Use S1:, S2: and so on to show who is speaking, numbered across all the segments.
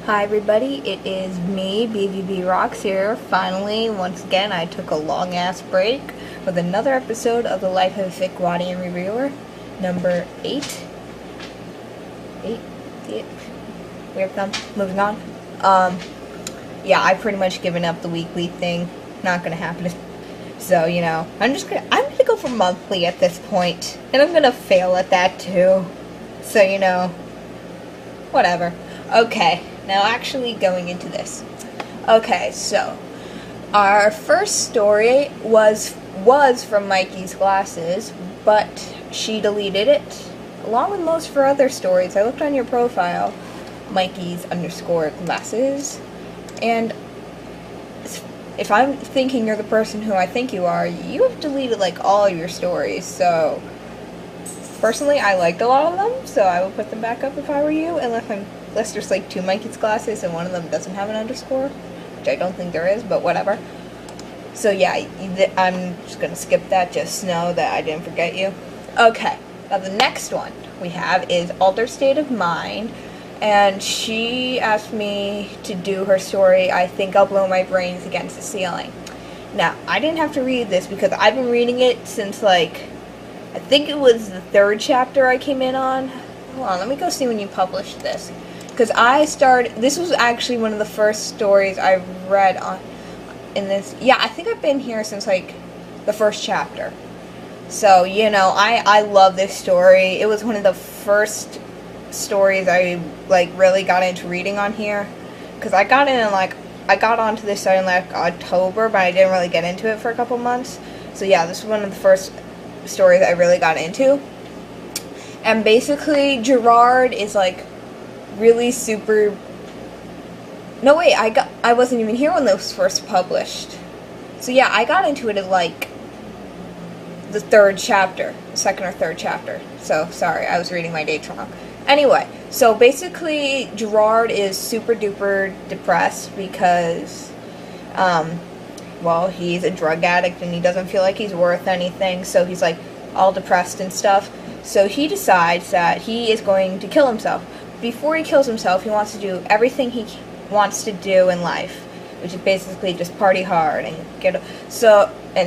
S1: Hi everybody, it is me, BVB Rocks here. Finally, once again, I took a long-ass break with another episode of The Life of a Ficwadian Reviewer, number 8. 8? Weird thumb. Moving on. Yeah, I've pretty much given up the weekly thing. Not gonna happen. So, I'm gonna go for monthly at this point. And I'm gonna fail at that too. So, whatever. Okay. Now, actually going into this. Okay, so our first story was from Mikey's Glasses, but she deleted it, along with most of her other stories. I looked on your profile, Mikey's_Glasses, and if I'm thinking you're the person who I think you are, you have deleted like all your stories. So personally, I liked a lot of them, so I would put them back up if I were you, unless there's like 2 Mikey's Glasses and one of them doesn't have an underscore, which I don't think there is, but whatever. So yeah, I'm just gonna skip that, just know that I didn't forget you. Okay, now the next one we have is Altered State of Mind, and she asked me to do her story, I Think I'll Blow My Brains Against the Ceiling. Now, I didn't have to read this because I've been reading it since like, I think it was the 3rd chapter I came in on. Hold on, let me go see when you published this. Because this was actually one of the first stories I read in this. Yeah, I think I've been here since like the 1st chapter. So, I love this story. It was one of the first stories I like really got into reading on here. Because I got onto this site in like October, but I didn't really get into it for a couple months. So yeah, this was one of the first stories I really got into. And basically Gerard is like really super. No wait, I wasn't even here when this was first published. So yeah, I got into it at like the 3rd chapter, the 2nd or 3rd chapter. So sorry, I was reading my dates wrong. Anyway, so basically Gerard is super duper depressed because well, he's a drug addict and he doesn't feel like he's worth anything, so he's like all depressed and stuff. So he decides that he is going to kill himself. Before he kills himself, he wants to do everything he wants to do in life, which is basically just party hard and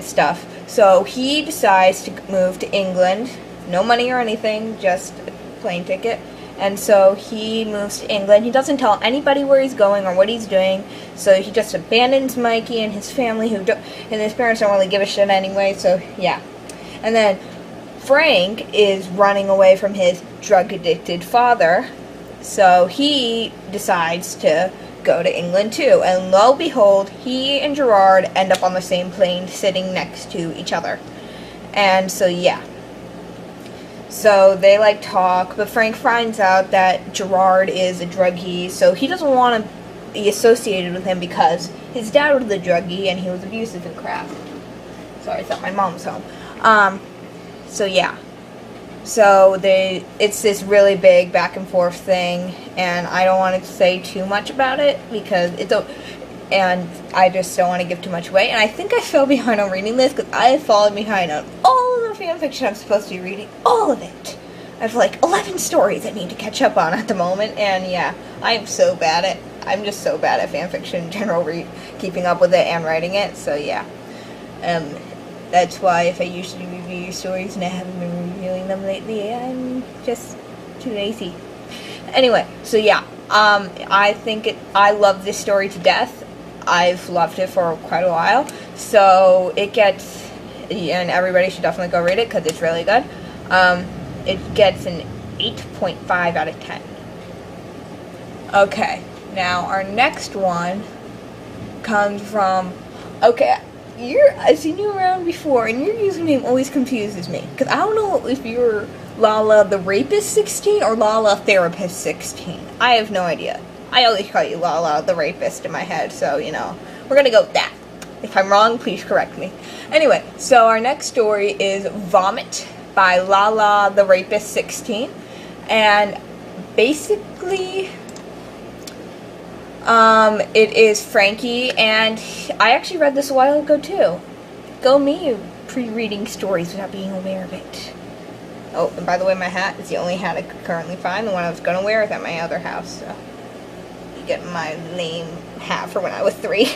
S1: stuff. So he decides to move to England. No money or anything, just a plane ticket. And so he moves to England. He doesn't tell anybody where he's going or what he's doing. So he just abandons Mikey and his family, and his parents don't really give a shit anyway. So yeah. And then Frank is running away from his drug-addicted father. So he decides to go to England too. And lo and behold, he and Gerard end up on the same plane sitting next to each other. And so yeah. So they like talk, but Frank finds out that Gerard is a druggie, so he doesn't want to be associated with him because his dad was a druggie and he was abusive and crap. Sorry, I thought my mom was home. So yeah. So it's this really big back and forth thing, and I don't want to say too much about it because and I just don't want to give too much away. And I think I fell behind on reading this because I have fallen behind on all of the fanfiction I'm supposed to be reading. All of it. I have like 11 stories I need to catch up on at the moment. And yeah, I'm just so bad at fanfiction in general, keeping up with it and writing it. So yeah. That's why if I usually review your stories and I haven't been reviewing them lately, I'm just too lazy. Anyway, so yeah. I love this story to death. I've loved it for quite a while, so and everybody should definitely go read it because it's really good. It gets an 8.5 out of 10. Okay, now our next one comes from, I've seen you around before, and your username always confuses me, because I don't know if you're Lala the Rapist 16 or Lala Therapist 16. I have no idea. I always call you Lala the Rapist in my head, so, we're gonna go with that. If I'm wrong, please correct me. Anyway, so our next story is Vomit by Lala the Rapist 16, and basically, it is Frankie, and I actually read this a while ago, too. Go me, pre-reading stories without being aware of it. Oh, and by the way, my hat is the only hat I could currently find. The one I was going to wear is at my other house, so. get my name hat for when I was 3.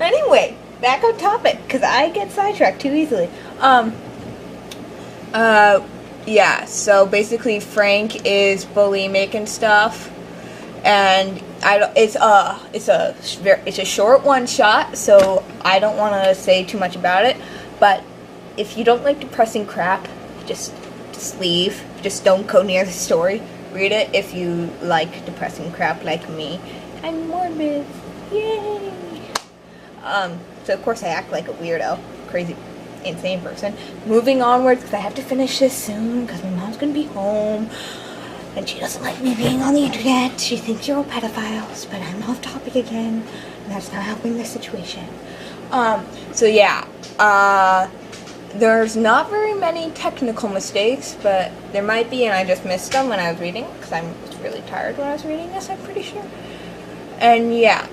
S1: Anyway, back on topic, because I get sidetracked too easily. Yeah, so basically Frank is bulimic and stuff, and it's a short one shot, so I don't want to say too much about it, but if you don't like depressing crap, just leave. Just don't go near the story. Read it if you like depressing crap like me. I'm morbid. Yay! So of course I act like a weirdo. Crazy, insane person. Moving onwards, because I have to finish this soon, because my mom's going to be home. And she doesn't like me being on the internet. She thinks you're all pedophiles, but I'm off topic again. And that's not helping the situation. So yeah. There's not very many technical mistakes, but there might be, and I just missed them when I was reading, because I was really tired when I was reading this, I'm pretty sure. And yeah,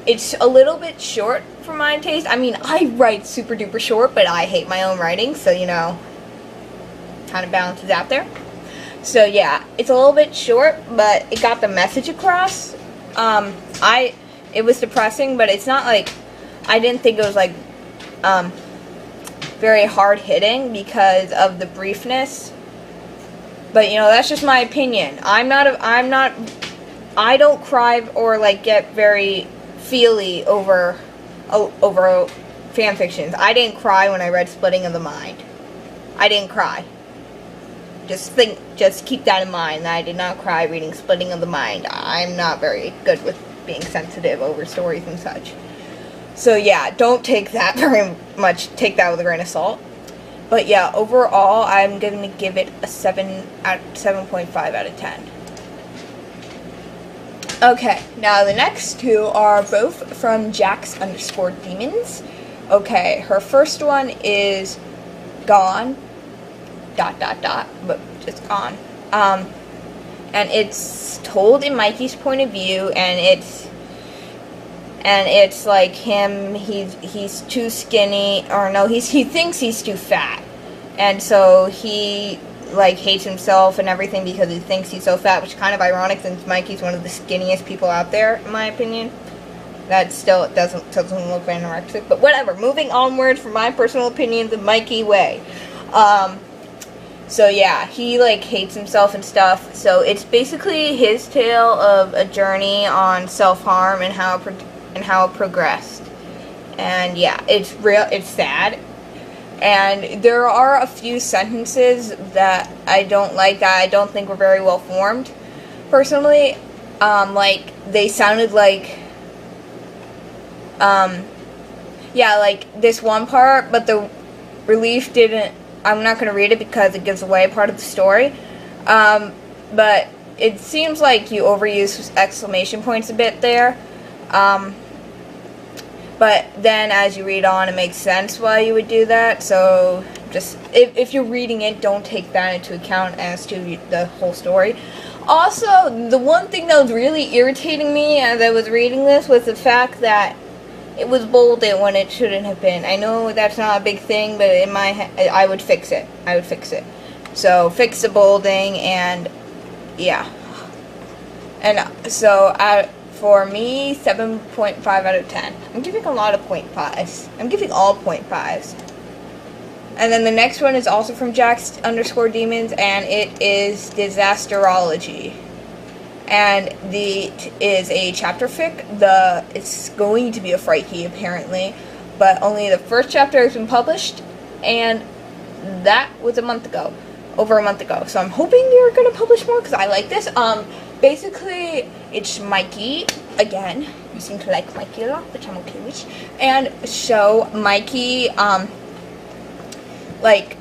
S1: it's a little bit short for my taste. I mean, I write super duper short, but I hate my own writing, so you know, kind of balances out there. So yeah, it's a little bit short, but it got the message across. It was depressing, but it's not like, I didn't think it was like, very hard-hitting because of the briefness, but you know, that's just my opinion. I don't cry or like get very feely over fan fictions. I didn't cry when I read Splitting of the Mind. I didn't cry. Just keep that in mind, that I did not cry reading Splitting of the Mind. I'm not very good with being sensitive over stories and such. So yeah, don't take that take that with a grain of salt. But yeah, overall, I'm going to give it a 7.5 out of 10. Okay, now the next two are both from Jax_Demons. Okay, her first one is Gone, ... but just gone. And it's told in Mikey's point of view, and it's like him, he's too skinny, or no, he thinks he's too fat, and so he like hates himself and everything because he thinks he's so fat, which is kind of ironic since Mikey's one of the skinniest people out there, in my opinion. That still doesn't look anorexic, but whatever. Moving onward, from my personal opinion, the Mikey way. So yeah, he like hates himself and stuff. So it's basically his tale of a journey on self-harm and how it progressed. And yeah, it's sad. And there are a few sentences that I don't like, that I don't think were very well formed, personally. Like, they sounded like, yeah, like this one part, but the relief didn't, I'm not going to read it because it gives away part of the story. But it seems like you overuse exclamation points a bit there. But then as you read on, it makes sense why you would do that. So just, if you're reading it, don't take that into account as to the whole story. Also, the one thing that was really irritating me as I was reading this was the fact that it was bolded when it shouldn't have been. I know that's not a big thing, but in my head, I would fix it. So fix the bolding, and yeah. And so for me, 7.5 out of 10. I'm giving a lot of 0.5s. I'm giving all 0.5s. And then the next one is also from Jax_Demons, and it is Disasterology. And it is a chapter fic. It's going to be a fright key, apparently, but only the first chapter has been published, and that was over a month ago. So I'm hoping you're going to publish more, because I like this. Basically, it's Mikey, again, you seem to like Mikey a lot, which I'm okay with, and so Mikey, like,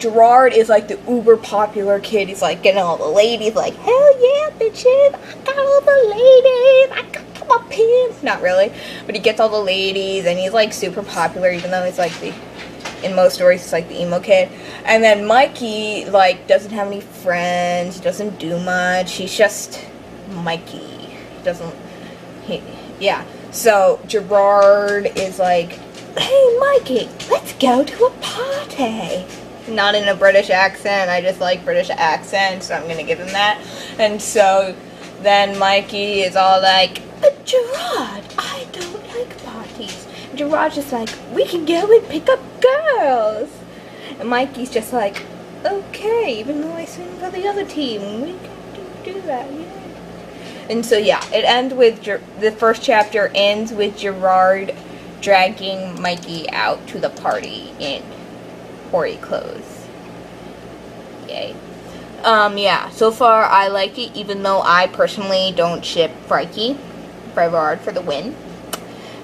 S1: Gerard is like the uber popular kid. He's like getting all the ladies, like, hell yeah, bitches, I got all the ladies, I got my pimps. Not really, but he gets all the ladies, and he's like super popular, even though he's like in most stories, he's like the emo kid. And then Mikey, like, doesn't have any friends, doesn't do much, he's just Mikey. Yeah. So Gerard is like, hey Mikey, let's go to a party. Not in a British accent, I just like British accents, so I'm gonna give him that. And so then Mikey is all like, Gerard, I don't like parties. And Gerard's just like, we can go and pick up girls. And Mikey's just like, okay, even though I swing for the other team, we can do that, yeah. And so yeah, it ends with, the first chapter ends with Gerard dragging Mikey out to the party in hoary clothes. Yay. Yeah, so far I like it, even though I personally don't ship Frikey. Gerard for the win.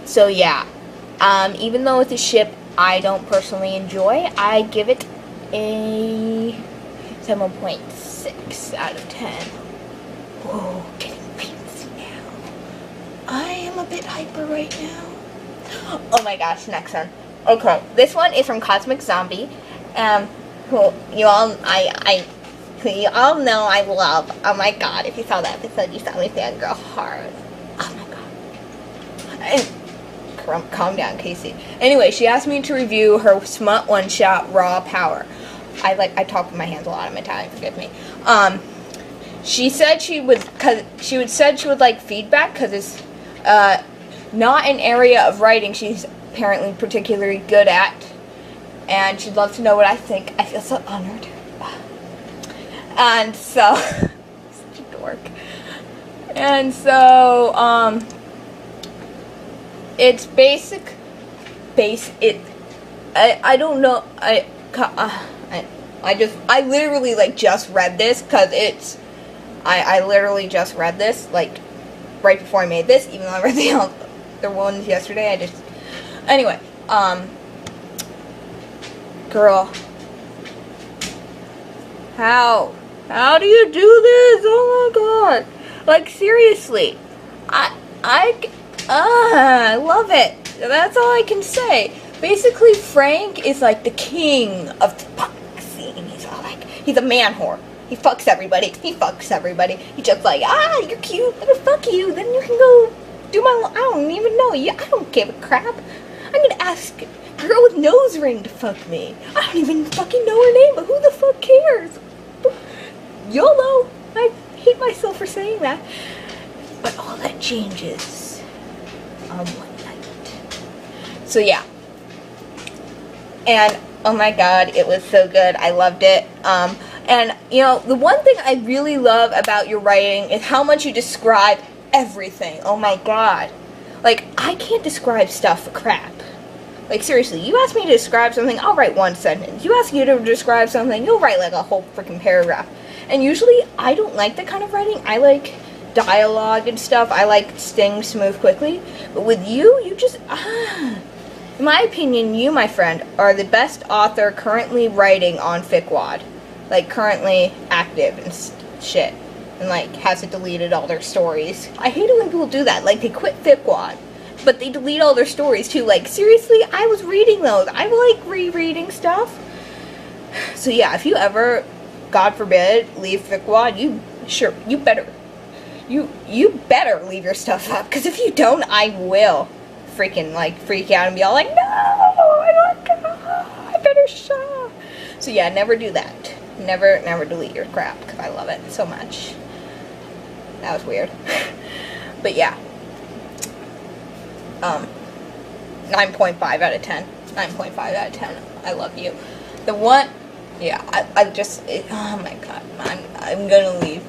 S1: So yeah, even though it's a ship I don't personally enjoy, I give it a 7.6 out of 10. Whoa, getting fancy now. I am a bit hyper right now. Oh my gosh, next one. Okay, this one is from Cosmic Zombie, who you all know I love. Oh my god, if you saw that episode, you saw me fangirl hard. Oh my god. And calm down, Casey. Anyway, she asked me to review her smut one-shot Raw Power. I talk with my hands a lot of my time, forgive me. She said she would like feedback because it's not an area of writing she's apparently particularly good at, and she'd love to know what I think. I feel so honored. And so, such a dork. And so, it's I don't know, I literally, like, just read this, because it's, I literally just read this, like, right before I made this, even though I read the other ones yesterday, anyway, girl, how do you do this? Oh my god, like, seriously, I love it. That's all I can say. Basically, Frank is like the king of the punk scene. He's all like, he's a man whore. He fucks everybody. He's just like, you're cute. I'm gonna fuck you. Then you can go do my. I don't even know you. I don't give a crap. I'm gonna ask a girl with nose ring to fuck me. I don't even fucking know her name, but who the fuck cares? YOLO. I hate myself for saying that. But all that changes on one night. So yeah. And oh my god, it was so good. I loved it. And you know, the one thing I really love about your writing is how much you describe everything. Oh my god. Like, I can't describe stuff for crap. Like, seriously, you ask me to describe something, I'll write one sentence. You ask you to describe something, you'll write like a whole freaking paragraph. And usually, I don't like that kind of writing. I like dialogue and stuff. I like things to move quickly. But with you, you just, in my opinion, you, my friend, are the best author currently writing on Ficwad. Like, currently active and shit. And, like, hasn't deleted all their stories. I hate it when people do that. Like, they quit Ficwad, but they delete all their stories, too. Like, seriously, I was reading those. I like rereading stuff. So, yeah, if you ever, God forbid, leave Ficwad, you better leave your stuff up. Because if you don't, I will freaking, like, freak out and be all like, no, I better stop. So, yeah, never do that. Never delete your crap, because I love it so much. That was weird. But yeah. 9.5 out of 10. 9.5 out of 10. I love you. The one, yeah, oh my god. I'm gonna leave.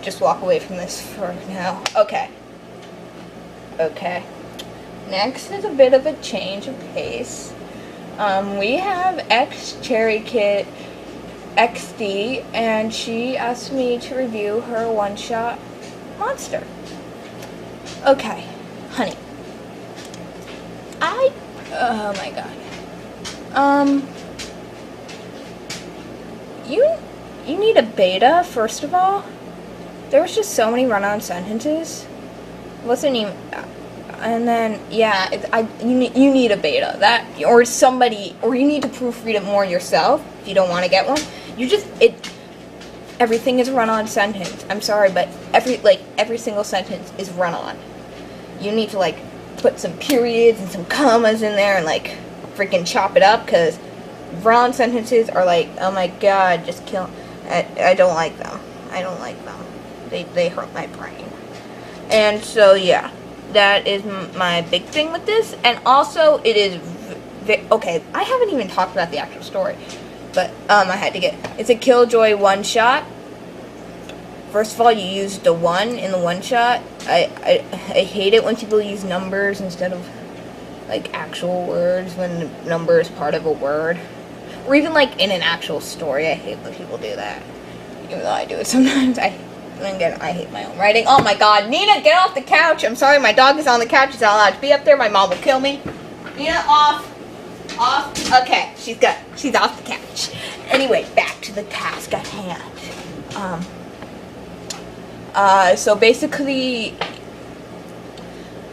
S1: Just walk away from this for now. Okay. Next is a bit of a change of pace. We have Cherry Kid XD, and she asked me to review her one-shot monster. Okay, honey. Oh my god. You need a beta, first of all. There was just so many run-on sentences. Wasn't even, and then, yeah, you need a beta. That, or you need to proofread it more yourself, if you don't want to get one. Everything is run-on sentence. I'm sorry, but every single sentence is run-on. You need to, like, put some periods and some commas in there and, like, freaking chop it up, because run-on sentences are like, oh my god, just kill. I don't like them. They hurt my brain. And so, yeah, that is my big thing with this. And also, it is, okay, I haven't even talked about the actual story. But, I had to get, it's a Killjoy one-shot. First of all, you use the 1 in the one-shot. I hate it when people use numbers instead of, like, actual words when the number is part of a word. Or even, like, in an actual story. I hate when people do that. Even though I do it sometimes. Again, I hate my own writing. Oh my god, Nina, get off the couch! I'm sorry, my dog is on the couch. She's not allowed to be up there. My mom will kill me. Nina, off. Off. Okay, she's good. She's off the couch. Anyway, back to the task at hand. So basically,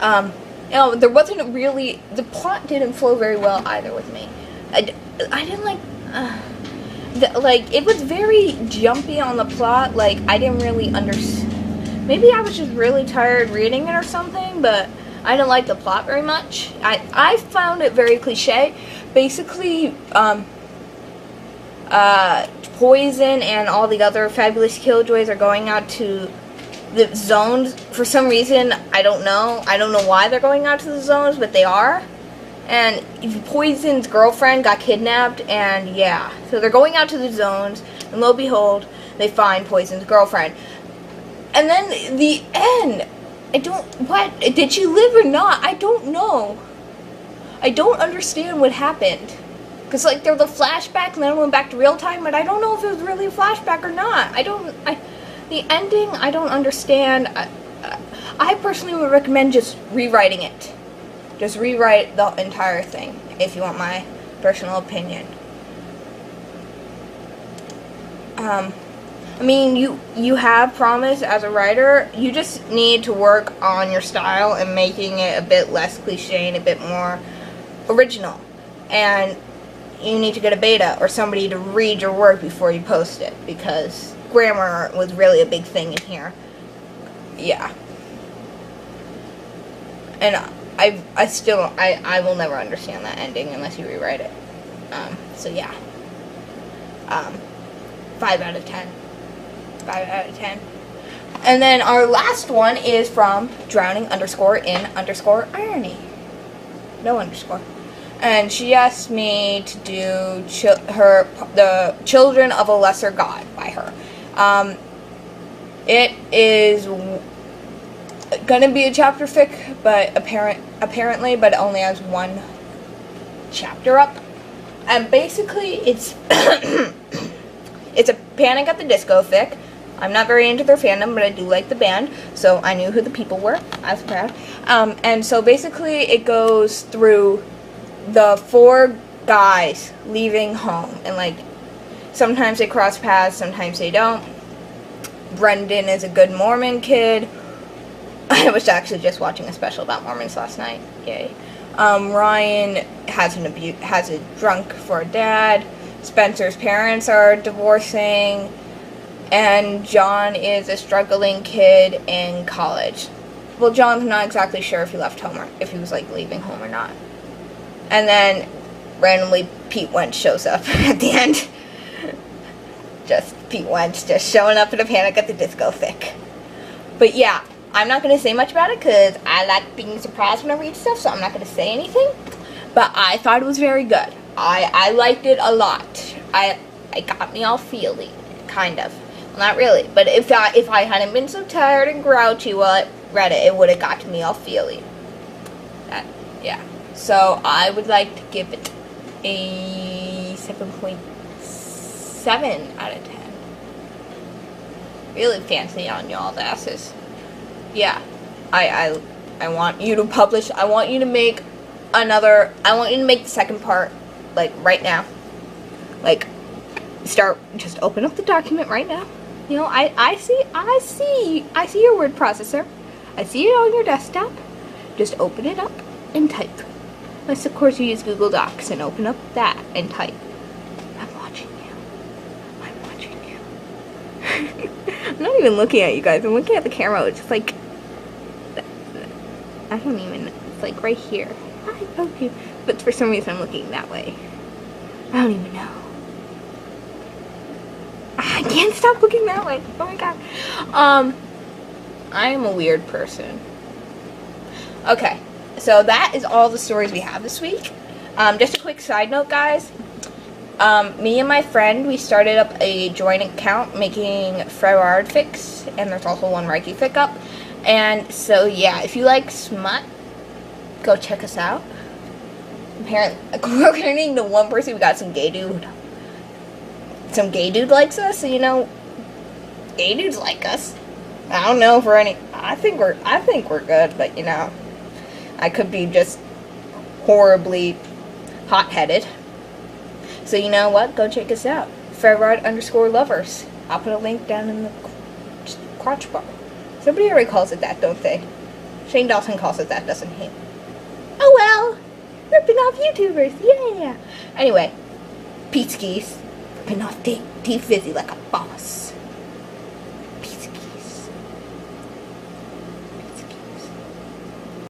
S1: you know, there wasn't really, the plot didn't flow very well either with me. I didn't like, like, it was very jumpy on the plot. Like, I didn't really understand. Maybe I was just really tired reading it or something, but I didn't like the plot very much. I found it very cliche. Basically, Poison and all the other fabulous Killjoys are going out to the zones. For some reason, I don't know. I don't know why they're going out to the zones, but they are. And Poison's girlfriend got kidnapped, and yeah. So they're going out to the zones, and lo and behold, they find Poison's girlfriend. And then the end. What? Did she live or not? I don't know. I don't understand what happened. Because, like, there was a flashback, and then it went back to real time, but I don't know if it was really a flashback or not. The ending, I don't understand. I personally would recommend just rewriting it. Just rewrite the entire thing, if you want my personal opinion. I mean, you have promise as a writer. You just need to work on your style and making it a bit less cliche and a bit more original. And you need to get a beta or somebody to read your work before you post it, because grammar was really a big thing in here. Yeah. And I will never understand that ending unless you rewrite it. So yeah. 5 out of 10. 5 out of 10. And then our last one is from Drowning _ Irony. No underscore. And she asked me to do the Children of a Lesser God by her. It is gonna be a chapter fic, but apparently, but it only has 1 chapter up. And basically, it's it's a Panic at the Disco fic. I'm not very into their fandom, but I do like the band, so I knew who the people were. I was proud. And so basically, it goes through the 4 guys leaving home, and like sometimes they cross paths, sometimes they don't. Brendan is a good Mormon kid. I was actually just watching a special about Mormons last night. Yay. Ryan has a drunk for a dad. Spencer's parents are divorcing. And John is a struggling kid in college. Well, John's not exactly sure if he left home or if he was like leaving home or not. And then randomly Pete Wentz shows up at the end. Just Pete Wentz just showing up in a Panic at the Disco fic. But yeah, I'm not going to say much about it because I like being surprised when I read stuff, so I'm not going to say anything. But I thought it was very good. I liked it a lot. It got me all feely, kind of. Well, not really, but if I hadn't been so tired and grouchy while I read it, it would have got me all feely. Yeah. So I would like to give it a 7.7 out of 10. Really fancy on y'all's asses. Yeah. I want you to publish. I want you to make the second part, like, right now. Like, just open up the document right now. You know, I see your word processor. I see it on your desktop. Just open it up and type. Unless, of course, you use Google Docs and open up that and type. I'm watching you. I'm watching you. I'm not even looking at you guys. I'm looking at the camera. It's just like, I don't even, it's like right here. I love you. But for some reason, I'm looking that way. I don't even know. I can't stop looking that way. Oh my god. I am a weird person. Okay, so that is all the stories we have this week. Just a quick side note, guys. Me and my friend, we started up a joint account making Ficwadian fics, and there's also one Reiki fic up. And so, yeah, if you like smut, go check us out. Apparently, according to one person, we got some gay dude. Some gay dude likes us, so, you know, gay dudes like us. I don't know if we're any. I think we're good, but you know, I could be just horribly hot-headed. So you know what? Go check us out. Ficwadian_lovers. I'll put a link down in the crotch bar. Somebody already calls it that, don't they? Shane Dawson calls it that, doesn't he? Oh well, ripping off YouTubers, yeah. Anyway, peace skis, ripping off T Fizzy like a boss.